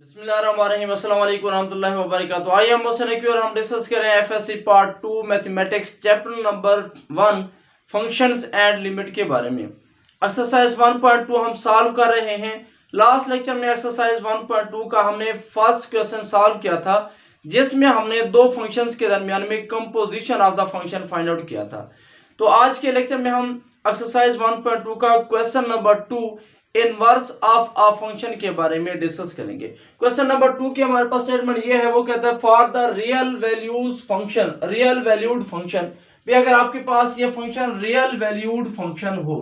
बिस्मिल्लाहिर्रहमानिर्रहीम, अस्सलाम वालेकुम रहमतुल्लाहि व बरकातुहू। आइए हम मोहसिन की और हम डिस्कस करें FSc part 2 mathematics chapter number 1 functions and limit के बारे में। एक्सरसाइज 1.2 हम सॉल्व कर रहे हैं। लास्ट लेक्चर में एक्सरसाइज 1.2 का हमने फर्स्ट क्वेश्चन सॉल्व किया था, जिसमें हमने दो फंक्शंस के दरमियान में composition of the function find out किया था। तो आज के लेक्चर में हम एक्सरसाइज 1.2 का question number 2 inverse of a function के बारे में डिस्कस करेंगे। क्वेश्चन नंबर 2 की हमारे पास स्टेटमेंट ये है, वो कहता है for the real values function, real valued function. भी अगर आपके पास ये फंक्शन रियल वैल्यूड फंक्शन हो,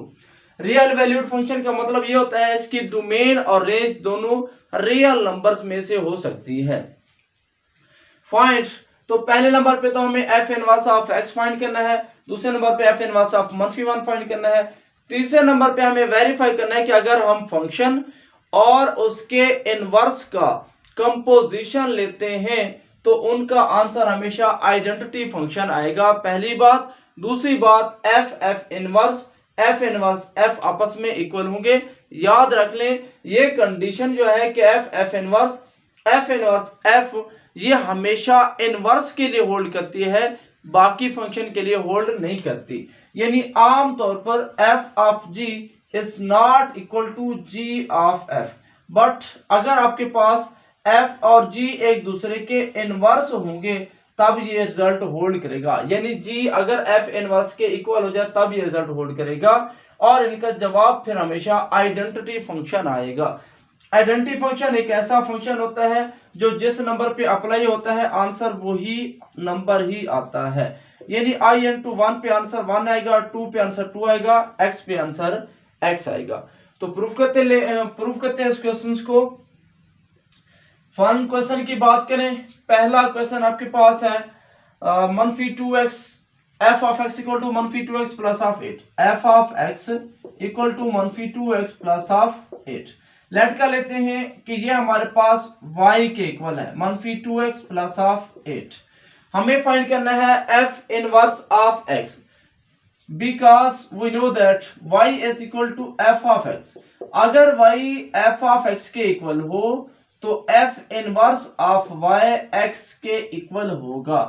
रियल वैल्यूड फंक्शन का मतलब ये होता है इसकी डोमेन और रेंज दोनों रियल नंबर्स में से हो सकती है। फाइंड, तो पहले नंबर पे तो हमें F inverse of x find करना है, दूसरे नंबर पे एफ इनवर्स ऑफ -1 फाइंड करना है, तीसरे नंबर पे हमें वेरीफाई करना है कि अगर हम फंक्शन और उसके इनवर्स का कंपोजिशन लेते हैं तो उनका आंसर हमेशा आइडेंटिटी फंक्शन आएगा, पहली बात। दूसरी बात, एफ इनवर्स एफ आपस में इक्वल होंगे। याद रख लें ये कंडीशन जो है कि एफ इनवर्स एफ ये हमेशा इनवर्स के लिए होल्ड करती है, बाकी फंक्शन के लिए होल्ड नहीं करती। यानी आम तौर पर f of g is not equal to g of f, but अगर आपके पास एफ और जी एक दूसरे के इनवर्स होंगे तब ये रिजल्ट होल्ड करेगा। यानी जी अगर एफ इनवर्स के इक्वल हो जाए तब ये रिजल्ट होल्ड करेगा, और इनका जवाब फिर हमेशा आइडेंटिटी फंक्शन आएगा। आइडेंटिटी फंक्शन एक ऐसा फंक्शन होता है जो जिस नंबर पे अप्लाई होता है आंसर वही नंबर ही आता है। यानी आई इंटू 1 पे आंसर 1 आएगा, 2 पे आंसर 2 आएगा, x पे आंसर x आएगा। तो प्रूफ करते हैं इस क्वेश्चन को। फन क्वेश्चन की बात करें, पहला क्वेश्चन आपके पास है -2x, f of x equal to -2x plus of 8, f of x equal to -2x plus of 8। Let का लेते हैं कि ये हमारे पास y के इक्वल है, -2x प्लस ऑफ 8। हमें फाइंड करना है f inverse of x, because we know that y is equal to f of x। अगर y f ऑफ x के इक्वल हो तो f inverse of y x के इक्वल होगा।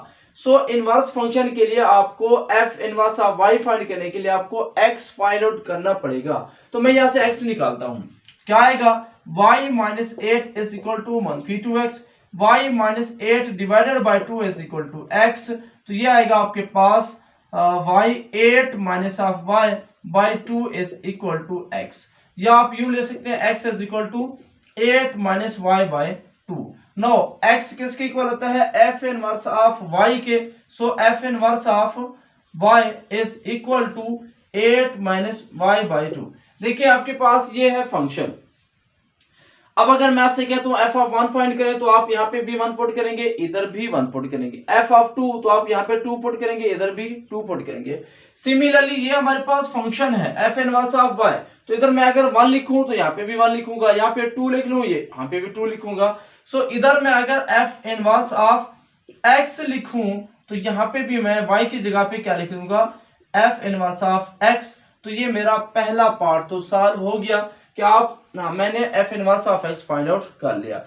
सो इनवर्स फंक्शन के लिए आपको f inverse of y find करने के लिए आपको x फाइंड आउट करना पड़ेगा। तो मैं यहां से x निकालता हूं, क्या आएगा, y minus 8 is equal to -2x, y minus 8 divided by 2 is equal to x। तो ये आएगा आपके पास y 8 minus of y by 2 is equal to x, या आप यूं ले सकते हैं x is equal to 8 minus y by 2। No x किसके इक्वल होता है, f इनवर्स ऑफ y के। So f inverse of y is equal to 8 minus y by 2। देखिए आपके पास ये है फंक्शन। अब अगर मैं आपसे कहता हूं f ऑफ 1 फाइंड करें तो आप यहाँ पे भी 1 पुट करेंगे, इधर भी 1 पुट करेंगे। f ऑफ 2 तो आप यहाँ पे 2 पुट करेंगे, इधर भी 2 पुट करेंगे। सिमिलरली ये हमारे पास फंक्शन है f इनवर्स ऑफ y, तो इधर मैं अगर 1 लिखूं तो यहाँ पे भी 1 लिखूंगा, यहाँ पे 2 लिख लूं ये यहाँ पे भी 2 लिखूंगा। सो इधर मैं अगर f इनवर्स ऑफ x लिखूं तो यहाँ पे भी मैं y की जगह पे क्या लिख दूंगा, f इनवर्स ऑफ x। तो ये मेरा पहला पार्ट तो सॉल्व हो गया कि मैंने f inverse of x find out कर लिया।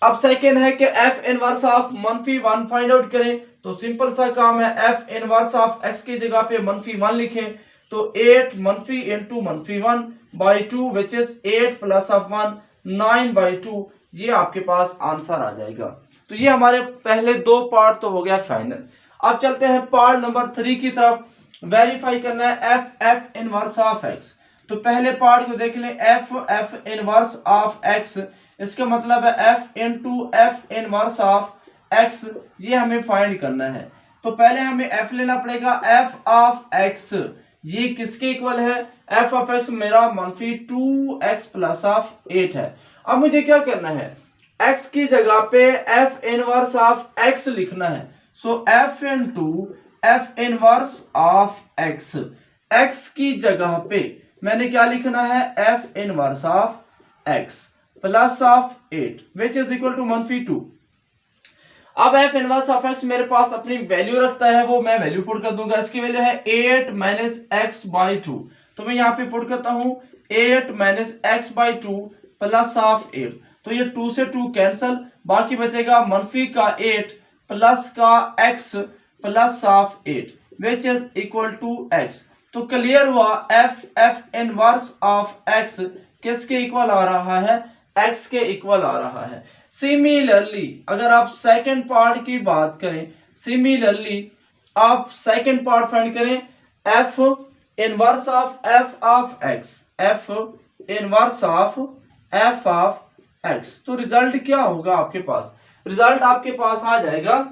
अब सेकेंड है कि f inverse of -1 find out करें, तो सिंपल सा काम है, f इनवर्स ऑफ x की जगह पे -1 लिखें तो 8 -1 into -1 by 2 which is 8 plus of 1 9 by 2, ये आपके पास आंसर आ जाएगा। तो ये हमारे पहले दो पार्ट तो हो गया फाइनल। अब चलते हैं पार्ट नंबर 3 की तरफ। वेरीफाई करना है f इनवर्स ऑफ x। तो पहले पार्ट को देख लें, f इनवर्स ऑफ x, इसका मतलब है f into f inverse of x, ये हमें फाइंड करना है। तो पहले हमें f लेना पड़ेगा, f ऑफ x ये किसके इक्वल है, f ऑफ x मेरा -2x प्लस ऑफ 8 है। अब मुझे क्या करना है, x की जगह पे f इनवर्स ऑफ x लिखना है। सो f into f inverse of x, x की जगह पे मैंने क्या लिखना है, f inverse of x plus of 8 which is equal to -2। अब f इनवर्स ऑफ x मेरे पास अपनी वैल्यू रखता है, वो मैं वैल्यू पुट कर दूंगा। इसकी वैल्यू है 8 माइनस x बाई 2, तो मैं यहाँ पे पुट करता हूँ 8 minus x by 2 plus of 8। तो ये 2 से 2 कैंसल, बाकी बचेगा मनफी का 8 प्लस का x plus of 8 which is equal to x। तो क्लियर हुआ f इनवर्स ऑफ x किसके इक्वल आ रहा है, x के इक्वल आ रहा है। सिमिलरली अगर आप सेकंड पार्ट की बात करें, सिमिलरली आप सेकंड पार्ट फाइंड करें, f inverse of f of x, f inverse of f of x। तो रिजल्ट क्या होगा आपके पास, रिजल्ट आपके पास आ जाएगा,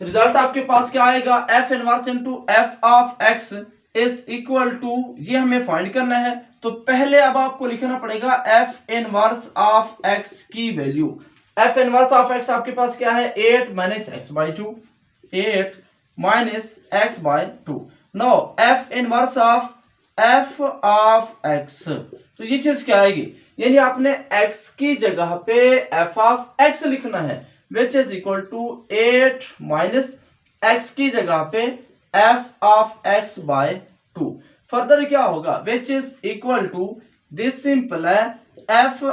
रिजल्ट आपके पास क्या आएगा, f inverse into f of x is equal to, ये हमें फाइंड करना है। तो पहले अब आपको लिखना पड़ेगा f इनवर्स ऑफ x की value. f inverse of x आपके पास क्या है, 8 minus x by 2, 8 minus x by 2। No f inverse of f of x, तो ये चीज क्या आएगी, यानी आपने x की जगह पे f ऑफ x लिखना है which is equal to 8 minus x की जगह पे f of x by 2। Further क्या होगा, which is equal to this simple है f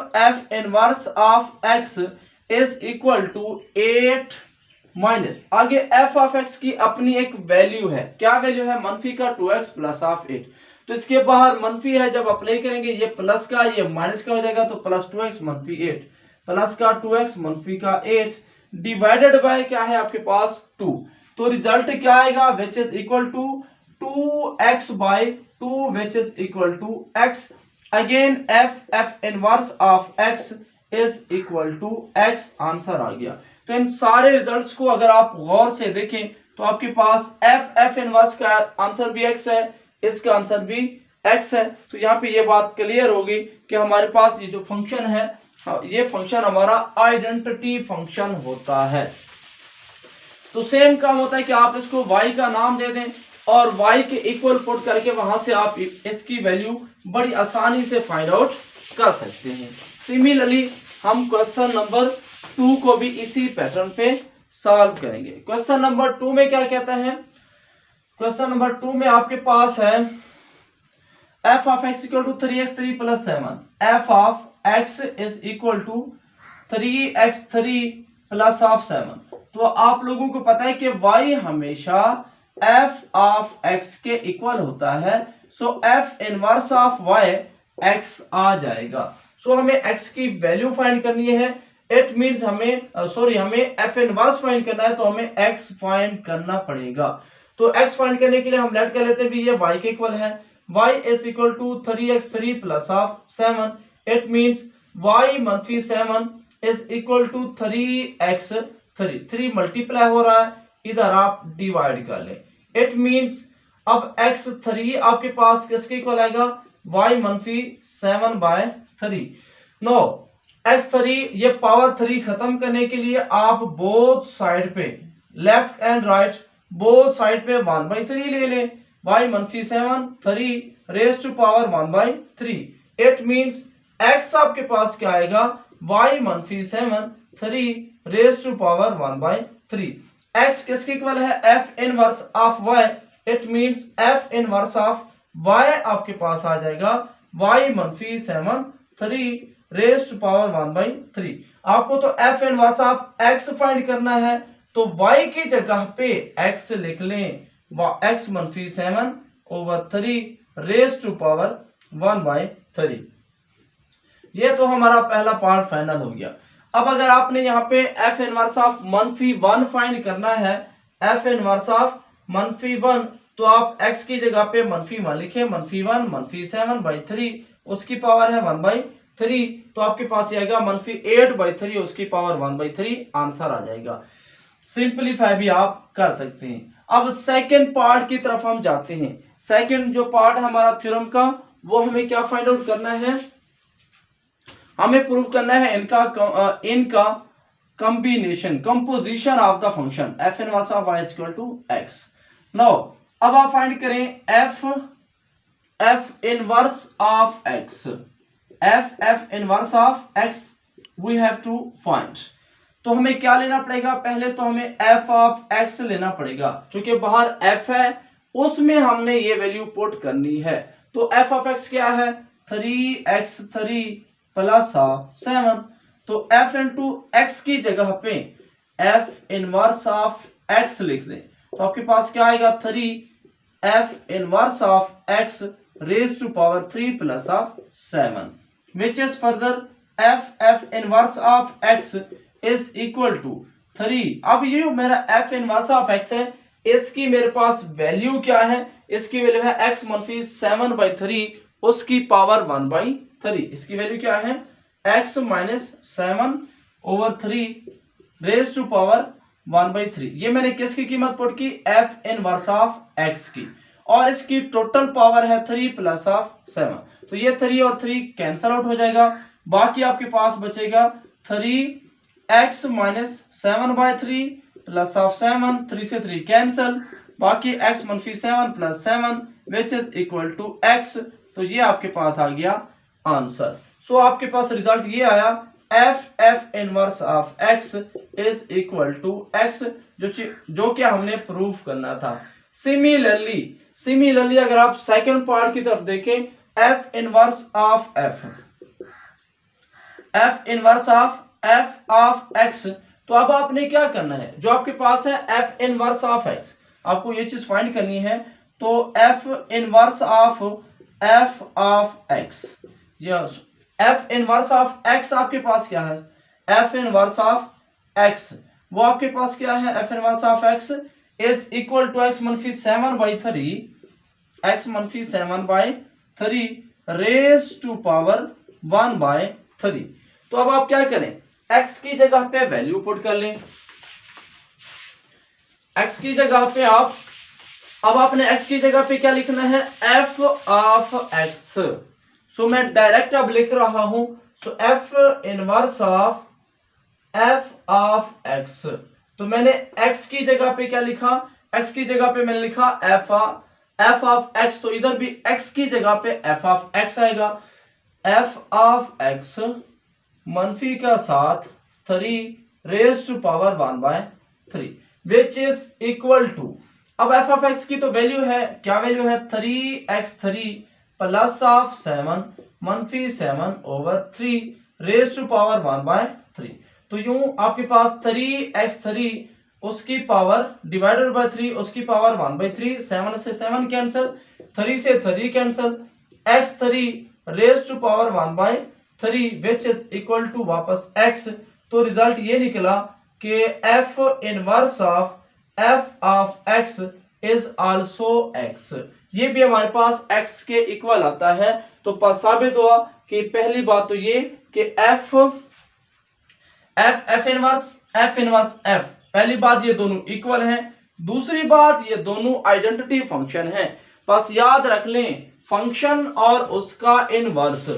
inverse of x is equal to 8 minus, आगे f ऑफ x की अपनी एक वैल्यू है, क्या वैल्यू है, मनफी का 2x प्लस ऑफ 8। तो इसके बाहर मनफी है, जब अप्लाई करेंगे ये प्लस का ये माइनस का हो जाएगा, तो प्लस 2x मनफी 8 प्लस का 2x मनफी का 8 डिवाइडेड बाय क्या है आपके पास 2। तो रिजल्ट क्या आएगा, which is equal to 2x by 2 which is equal to x। Again f inverse of x is equal to x, answer आ गया। तो इन सारे रिजल्ट्स को अगर आप गौर से देखें तो आपके पास f इनवर्स का आंसर भी x है, इसका आंसर भी x है। तो यहाँ पे ये बात क्लियर होगी कि हमारे पास ये जो फंक्शन है, ये फंक्शन हमारा आइडेंटिटी फंक्शन होता है। तो सेम काम होता है कि आप इसको y का नाम दे दें और y के इक्वल पुट करके वहां से आप इसकी वैल्यू बड़ी आसानी से फाइंड आउट कर सकते हैं। सिमिलरली हम क्वेश्चन नंबर 2 को भी इसी पैटर्न पे सॉल्व करेंगे। क्वेश्चन नंबर 2 में क्या कहता है, क्वेश्चन नंबर 2 में आपके पास है f of x equal to 3x3 plus 7, f of x is equal to 3x3 plus of 7। तो आप लोगों को पता है कि y हमेशा f ऑफ x के इक्वल होता है, सो f inverse of y x आ जाएगा। सो हमें x की वैल्यू फाइंड करनी है, इट मींस हमें हमें f इनवर्स फाइंड करना है, तो हमें x फाइंड करना पड़ेगा। तो x फाइंड करने के लिए हम लेट कर लेते हैं भी ये y के इक्वल है, y is equal to 3x3 plus of 7, it means y मनफी 7 is equal to 3x3, 3 multiply हो रहा है, इधर आप डिवाइड कर लें, इट मींस अब x3 आपके पास किसके इक्वल आएगा, y मनफी 7 बाय 3। नो x3 ये पावर 3 खत्म करने के लिए आप बोथ साइड पे left and right both side पे 1/3 ले लें, y मनफी 7 3 raise to power 1/3, it means x आपके पास क्या आएगा, y मनफी 7 3 रेज टू पावर 1/3। x किसके इक्वल है, f inverse of y, it means f inverse of y आपके पास आ जाएगा y मनफी 7 3 रेज टू पावर 1/3। आपको तो f inverse of x find करना है, तो y की जगह पे x लिख लें, x मनफी 7 ओवर 3 रेज टू पावर 1/3। ये तो हमारा पहला पार्ट फाइनल हो गया। अब अगर आपने यहाँ पे f इनवर्स ऑफ मनफी 1 फाइंड करना है, f इनवर्स ऑफ मनफी 1, तो आप x की जगह पे मनफी 1 लिखे, मनफी 1 मनफी 7/3 उसकी पावर है 1/3, तो आपके पास ये आएगा मनफी 8/3 उसकी पावर 1/3, आंसर आ जाएगा। सिंपलीफाई भी आप कर सकते हैं। अब सेकंड पार्ट की तरफ हम जाते हैं। सेकंड जो पार्ट हमारा थ्योरम का, वो हमें क्या फाइंड आउट करना है, हमें प्रूव करना है इनका combination, composition of the function f inverse of y equal to x। Now अब आप फाइंड करें f inverse of x, f inverse of x we have to find. तो हमें क्या लेना पड़ेगा, पहले तो हमें f ऑफ x लेना पड़ेगा, क्योंकि बाहर f है उसमें हमने ये वैल्यू पुट करनी है। तो f ऑफ x क्या है, 3x3 प्लस 7। तो f इंटू एक्स की जगह पे f इनवर्स ऑफ x लिख दें तो आपके पास क्या आएगा 3f inverse of x raise to power 3 plus of 7 which is further f inverse of x is equal to 3। अब ये जो मेरा f इनवर्स ऑफ x है इसकी मेरे पास वैल्यू क्या है, इसकी वैल्यू है x मनफी 7/3 उसकी पावर 1/3। इसकी वैल्यू क्या है x minus 7/3 raise to power 1/3। ये मैंने किसकी कीमत पुट की f इनवर्स ऑफ x की, और इसकी टोटल पावर है 3 प्लस ऑफ 7। तो ये 3 और 3 कैंसल आउट हो जाएगा, बाकी आपके पास बचेगा 3x माइनस 7/3 प्लस ऑफ 7, 3 से 3 कैंसल, बाकी x मनफी 7 plus 7 which is equal to x। तो ये आपके पास आ गया आंसर। सो आपके पास रिजल्ट ये आया f inverse of x is equal to x, जो कि हमने प्रूफ करना था। सिमिलरली अगर आप सेकंड पार्ट की तरफ देखें f इनवर्स ऑफ x, तो अब आपने क्या करना है, जो आपके पास है f इनवर्स ऑफ x, आपको ये चीज फाइंड करनी है। तो f inverse of x, yes f inverse of x आपके पास क्या है, f इनवर्स ऑफ x वो आपके पास क्या है, f inverse of x is equal to x मनफी 7/3 रेज टू पावर 1/3। तो अब आप क्या करें, x की जगह पे वैल्यू पुट कर लें, x की जगह पे अब आपने x की जगह पे क्या लिखना है f ऑफ x। सो मैं डायरेक्ट अब लिख रहा हूं, सो f इनवर्स ऑफ x। तो मैंने x की जगह पे क्या लिखा, x की जगह पे मैंने लिखा f ऑफ x, तो इधर भी x की जगह पे f ऑफ x आएगा। f ऑफ x मनफी का साथ 3 raise to power 1/3 which is equal to, अब f ऑफ x की तो वैल्यू है, क्या वैल्यू है 3x3 प्लस ऑफ 7 मनफी 7/3 रेज टू पावर 1/3। तो यूं आपके पास 3x3 उसकी पावर डिवाइडेड बाय 3 उसकी पावर 1/3, 7 से 7 कैंसल, 3 से 3 cancel, x3 raise to power 1/3 which is equal to वापस x। तो रिजल्ट ये निकला कि f inverse of x is also x, ये भी हमारे पास x के इक्वल आता है। तो साबित हुआ कि पहली बात तो ये कि f इनवर्स f, पहली बात ये दोनों इक्वल हैं, दूसरी बात ये दोनों आइडेंटिटी फंक्शन हैं। बस याद रख लें फंक्शन और उसका इनवर्स,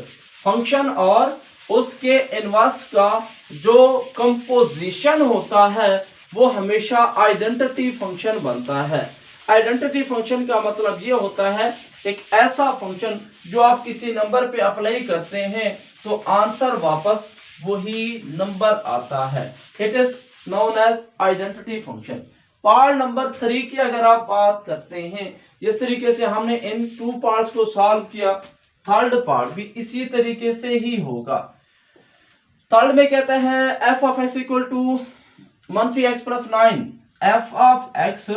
फंक्शन और उसके इनवर्स का जो कंपोजिशन होता है वो हमेशा आइडेंटिटी फंक्शन बनता है। आइडेंटिटी फंक्शन का मतलब ये होता है एक ऐसा फंक्शन जो आप किसी नंबर पे अप्लाई करते हैं तो आंसर वापस वही नंबर आता है। It is known as identity function. Part number 3 की अगर आप बात करते हैं, जिस तरीके से हमने इन 2 पार्ट्स को सॉल्व किया, थर्ड पार्ट भी इसी तरीके से ही होगा। थर्ड में कहते हैं f of x equal to मनफी x plus 9, f of x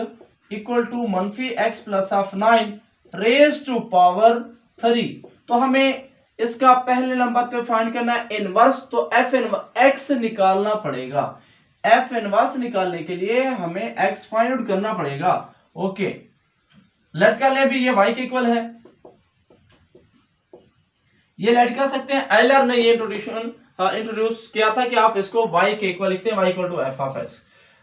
equal to मनफी x plus of 9 raise to power 3। तो हमें इसका पहले नंबर पे फाइंड करना है इनवर्स, तो f x निकालना पड़ेगा। f इनवर्स निकालने के लिए हमें x फाइंड आउट करना पड़ेगा। ओके, लेट कर ले भी ये y के इक्वल है, ये लेट कर सकते हैं। एलर ने ये इंट्रोड्यूस किया था कि आप इसको y के इक्वल लिखते हैं, y equal to f of x।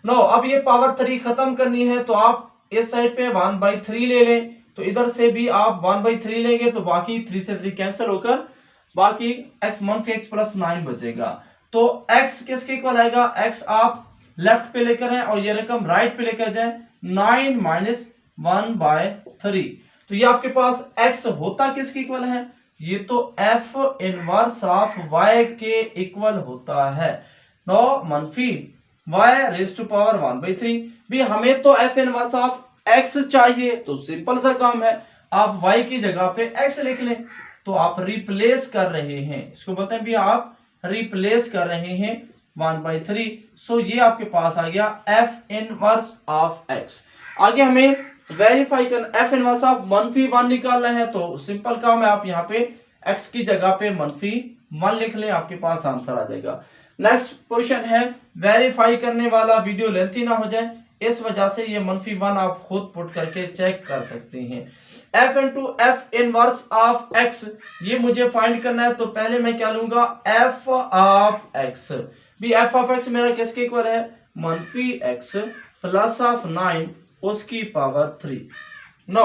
No, अब ये पावर 3 खत्म करनी है तो आप इस साइड पे 1/3 ले लें, तो इधर से भी आप 1/3 लेंगे तो बाकी 3 से 3 कैंसिल होकर बाकी x मनफी x प्लस 9 बचेगा। तो x किसके इक्वल आएगा, x आप लेफ्ट पे लेकर हैं और ये रकम राइट पे लेकर जाए, 9 माइनस 1/3। तो ये आपके पास x होता किसके इक्वल है, ये तो f इनवर्स ऑफ y के इक्वल होता है। नो मनफी y रेज टू पावर 1/3 भी, हमें तो f इनवर्स ऑफ x चाहिए, तो सिंपल सा काम है आप y की जगह पे x लिख लें। तो आप रिप्लेस कर रहे हैं, इसको बोलते हैं भी आप रिप्लेस कर रहे हैं 1/3। सो ये आपके पास आ गया एफ इनवर्स ऑफ एक्स। आगे हमें वेरीफाई करना, एफ इनवर्स ऑफ -1 निकालना है, तो सिंपल काम है, आप यहाँ पे एक्स की जगह पे -1 लिख लें, आपके पास आंसर आ जाएगा। नेक्स्ट क्वेश्चन है, वेरीफाई करने वाला वीडियो लेंथी ना हो जाए, इस वजह से ये -1 आप खुद पुट करके चेक कर सकते हैं। F into F inverse of x, ये मुझे फाइंड करना है, तो पहले मैं क्या लूंगा, एफ ऑफ एक्स। भी एफ ऑफ एक्स मेरा किसके इक्वल है, -x प्लस ऑफ 9 उसकी पावर 3। नो,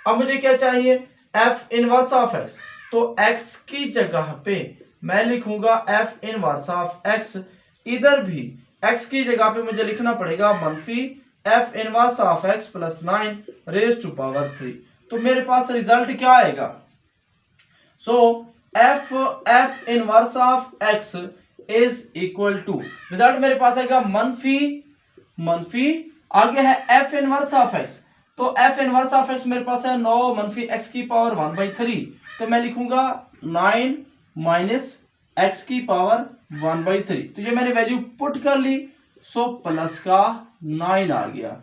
अब मुझे क्या चाहिए, एफ इनवर्स ऑफ एक्स, तो x की जगह पे मैं लिखूंगा एफ इनवर्स ऑफ एक्स। इधर भी x की जगह पे मुझे लिखना पड़ेगा -f inverse of x plus 9 raise to power 3। तो मेरे पास रिजल्ट क्या आएगा, so f inverse of x is equal to, result मेरे पास आएगा मनफी आगे है f इनवर्स ऑफ x, तो f इनवर्स ऑफ x मेरे पास है 9 x की पावर 1/3, तो मैं लिखूंगा 9 माइनस x की पावर 1/3। तो ये मैंने वैल्यू पुट कर ली, सो प्लस का 9 आ गया,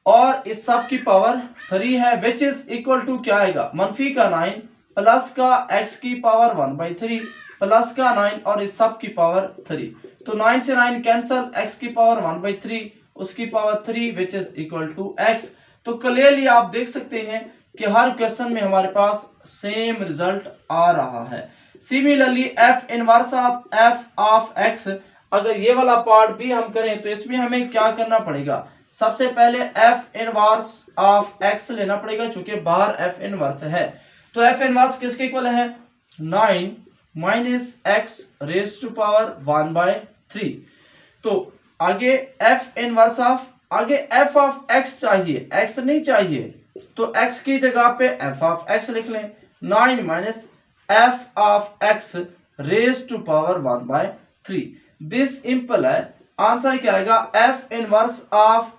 और इस सब की पावर 3 है, विच इज इक्वल टू क्या आएगा, मनफी का 9 प्लस का x की पावर 1/3 प्लस का 9 और इस सब की पावर 3। तो 9 से 9 कैंसल, x की पावर 1/3 उसकी power 3 which is equal to x। तो क्लियरली आप देख सकते हैं कि हर क्वेश्चन में हमारे पास सेम रिजल्ट आ रहा है। Similarly F inverse of f of x, अगर ये वाला पार्ट भी हम करें तो इसमें हमें क्या करना पड़ेगा, सबसे पहले एफ इनवर्स ऑफ एक्स लेना पड़ेगा, चूंकि बाहर एफ इनवर्स है, तो एफ इनवर्स किसके इक्वल है, 9 minus x raise to power 1/3। तो आगे एफ इनवर्स ऑफ, आगे एफ ऑफ एक्स चाहिए, एक्स नहीं चाहिए, तो एक्स की जगह पे एफ ऑफ एक्स लिख लें, 9 minus f of x raise to power 1/3। This imply answer क्या आएगा, f inverse of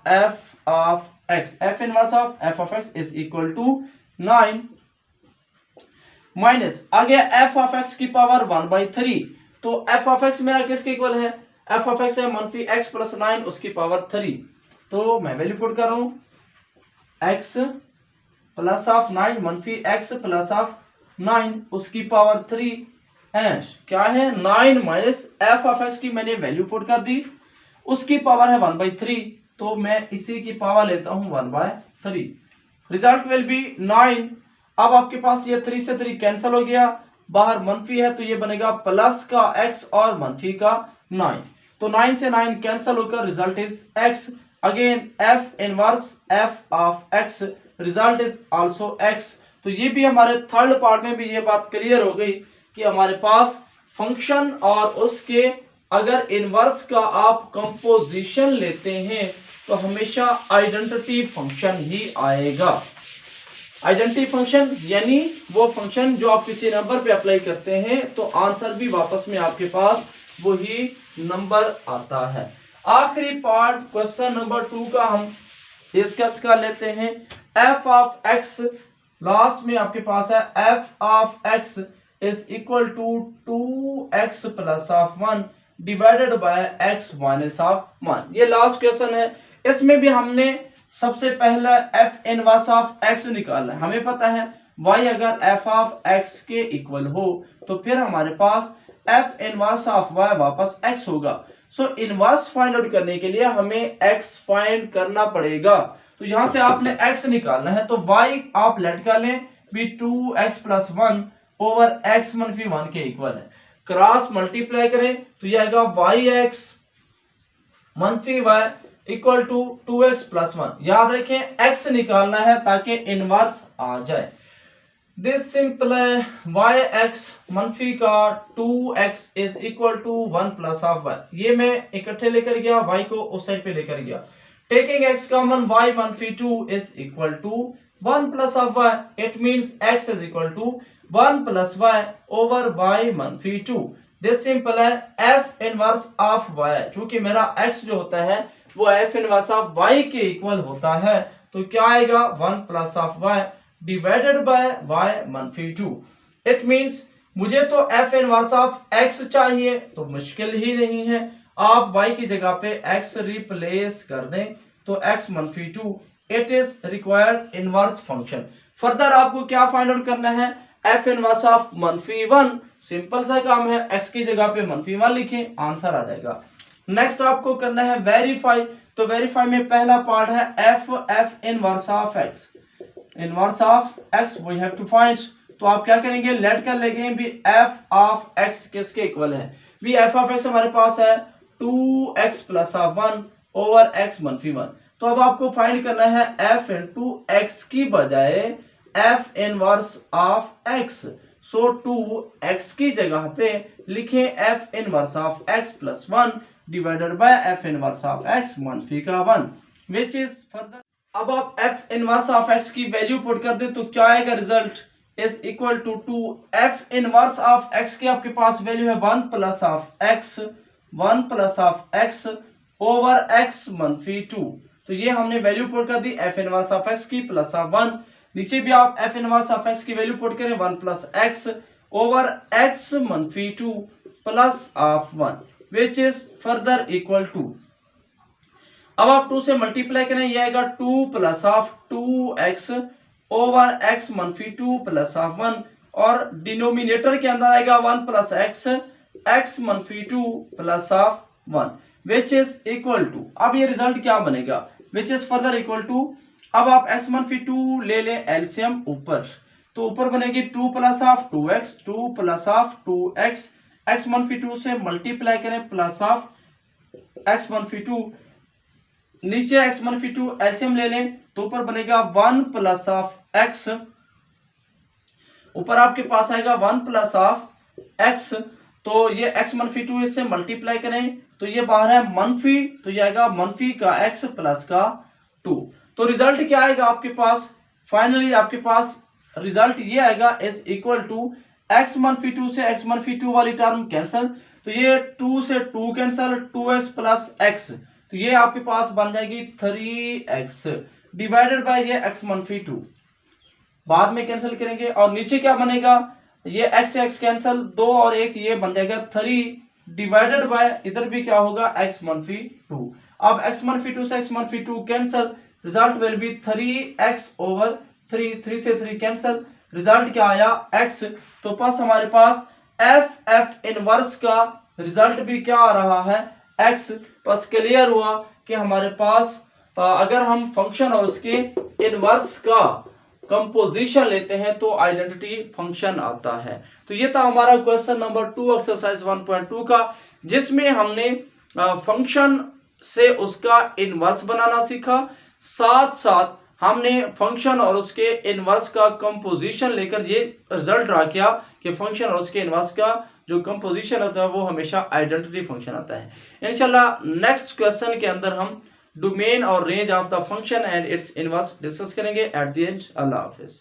x, f inverse of f of x is equal to 9 minus आगे एफ ऑफ एक्स की power 1/3। तो f of x मेरा किसके equal है, f of x है -x plus 9 उसकी पावर 3। तो मैं वैल्यू पुट कर रहा हूं, x plus of 9 -x plus of 9 उसकी पावर 3 एंड क्या है 9 माइनस एफ ऑफ एक्स की मैंने वैल्यू पुट कर दी, उसकी पावर है 1/3, तो मैं इसी की पावर लेता हूं 1/3। Result will be 9। अब आपके पास ये 3 से 3 कैंसिल हो गया, बाहर मनफी है तो ये बनेगा प्लस का x और मनफी का 9, तो 9 से 9 कैंसिल होकर result is x। Again f inverse f of x, result is also x। तो ये भी हमारे थर्ड पार्ट में भी ये बात क्लियर हो गई कि हमारे पास फंक्शन और उसके अगर इनवर्स का आप कंपोजिशन लेते हैं तो हमेशा आइडेंटिटी फंक्शन ही आएगा। आइडेंटिटी फंक्शन यानी वो फंक्शन जो आप किसी नंबर पे अप्लाई करते हैं तो आंसर भी वापस में आपके पास वही नंबर आता है। आखिरी पार्ट क्वेश्चन नंबर 2 का हम डिस्कस कर लेते हैं। एफ ऑफ एक्स, लास्ट में आपके पास है f of x is equal to 2x plus of 1 divided by x minus of 1। ये लास्ट क्वेश्चन है। इसमें भी हमने सबसे पहला f इनवर्स ऑफ x निकालना है। हमें पता है y अगर f ऑफ x के इक्वल हो तो फिर हमारे पास f इनवर्स ऑफ y वापस x होगा। सो इनवर्स फाइंड आउट करने के लिए हमें x फाइंड करना पड़ेगा। तो यहां से आपने x निकालना है तो y आप लेट कर लें भी 2x प्लस 1 ओवर x मनफी 1 के इक्वल है। क्रॉस मल्टीप्लाई करें तो यह आएगा yx मनफी y equal to 2x plus 1। याद रखें x निकालना है ताकि इनवर्स आ जाए। दिस सिंपल yx मनफी का 2x is equal to 1 plus of y। ये मैं इकट्ठे लेकर गया, y को उस साइड पे लेकर गया। टेकिंग x कॉमन y मनफी 2 is equal to 1 plus of y। It means x is equal to 1 plus y over y मनफी 2। दिस सिंपल है f इनवर्स ऑफ y। चूंकि मेरा x जो होता है वो f इनवर्स ऑफ y के इक्वल होता है तो क्या आएगा 1 plus of y divided by y मनफी 2। इट मीन्स मुझे तो एफ इनवर्स ऑफ एक्स चाहिए, तो मुश्किल ही नहीं है, आप y की जगह पे x रिप्लेस कर दें तो x मनफी 2, it is required inverse function. Further आपको क्या फाइंड आउट करना है, f इनवर्स ऑफ मनफी 1, सिंपल सा काम है, x की जगह पे मनफी 1 लिखें, आंसर आ जाएगा। नेक्स्ट आपको करना है वेरीफाई, तो वेरीफाई में पहला पार्ट है f inverse of x, inverse of x we have to find, तो आप क्या करेंगे, लेट कर लेंगे भी f ऑफ x किसके इक्वल है, भी f ऑफ x हमारे पास है 2x प्लस 1 ओवर x मनफी 1, तो अब आपको फाइंड करना है f इंटू x की बजाय f inverse of x, so 2x की जगह पे लिखें f inverse of x plus 1 divided bye f inverse of x मनफी का 1, विच इज फर्दर। अब आप f इनवर्स ऑफ x की वैल्यू पुट कर दें तो क्या आएगा, result is equal to 2f inverse of x की आपके पास वैल्यू है 1 plus of x over x मनफी 2, तो ये हमने वैल्यू पुट कर दी f इनवर्स ऑफ x की प्लस ऑफ 1, नीचे भी आप f इनवर्स ऑफ x की वैल्यू पुट करें 1 प्लस x ओवर x मनफी 2 plus of 1, which is further equal to, अब आप 2 से मल्टीप्लाई करें, ये आएगा 2 plus of 2x over x मनफी 2 प्लस ऑफ 1, और डिनोमिनेटर के अंदर आएगा 1 प्लस x मनफी 2 plus of 1, which is equal to, अब ये रिजल्ट क्या बनेगा, which is further equal to, अब आप x मनफी 2 ले लें एलसीएम ऊपर, तो ऊपर बनेगी 2 plus of 2 plus of 2x, x मनफी 2 से मल्टीप्लाई करें प्लस ऑफ x मनफी 2, नीचे x मनफी 2 एलसीएम ले लें तो ऊपर बनेगा 1 प्लस ऑफ x, ऊपर आपके पास आएगा 1 प्लस ऑफ x, तो ये x मनफी 2 इससे मल्टीप्लाई करें तो ये बाहर है मनफी, तो ये आएगा मनफी का x प्लस का 2, तो रिजल्ट क्या आएगा आपके पास, फाइनली आपके पास रिजल्ट ये आएगा इज इक्वल टू x मनफी 2 से x मनफी 2 वाली टर्म कैंसिल, तो ये 2 से 2 कैंसिल, 2x प्लस x, तो ये आपके पास बन जाएगी 3x डिवाइडेड बाय ये x मनफी 2, बाद में कैंसिल करेंगे, और नीचे क्या बनेगा, ये x कैंसिल, 2 और 1 ये बन जाएगा 3 डिवाइडेड बाय इधर भी क्या होगा x मनफी 2, अब x मनफी 2 से x मनफी 2 cancel, result will be 3x over 3 से 3 कैंसिल, रिजल्ट क्या आया x, तो बस हमारे पास f इनवर्स का रिजल्ट भी क्या आ रहा है x, बस क्लियर हुआ कि हमारे पास अगर हम फंक्शन और उसके इनवर्स का कंपोजिशन लेते हैं तो आइडेंटिटी फंक्शन आता है। तो ये था हमारा क्वेश्चन नंबर 2 एक्सरसाइज 1.2 का, जिसमें हमने फंक्शन से उसका इनवर्स बनाना सीखा, साथ साथ हमने फंक्शन और उसके इनवर्स का कंपोजिशन लेकर ये रिजल्ट ड्रा किया कि फंक्शन और उसके इनवर्स का जो कंपोजिशन होता है वो हमेशा आइडेंटिटी फंक्शन आता है। इंशाल्लाह नेक्स्ट क्वेश्चन के अंदर हम डोमेन और range of the function and its inverse discuss करेंगे एट द एंड। अल्लाह हाफिज।